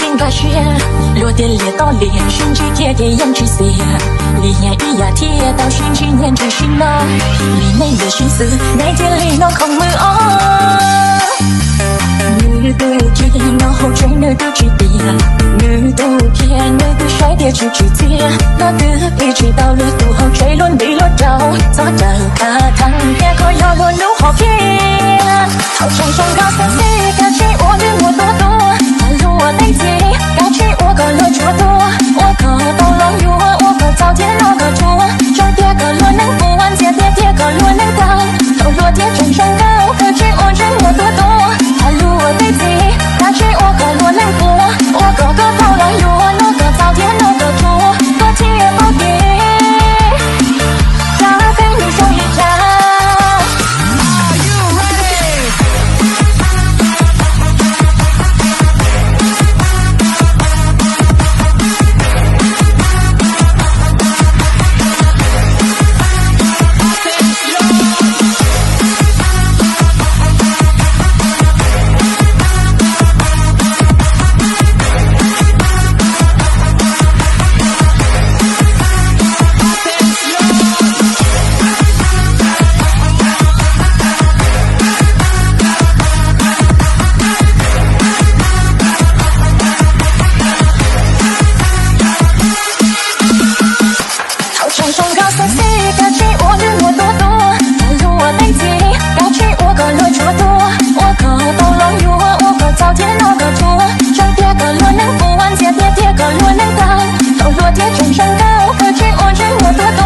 寻个雪，落点列到脸，寻几贴的胭脂色，离眼一呀贴到寻几年之寻呐，离内的寻思，内天里那空มืออ้อ女的天，然后追女的指点，女的天，女的甩跌去指尖，那的一直到了肚后追轮被落到，早到他堂边可要我路好偏，好像上高三四个去我的我多多，路我内心，该去我个路多多，我个都浪有我个早点那个多，中跌个路能不完结跌跌个路能当，头落跌真上高，可去我人我多多。路我对自己，该去我个路能过，我个个头浪有那个早点那个多，个天也不跌，加倍你手一扎。跌个路能当，头落跌真上高，可去我人我多多。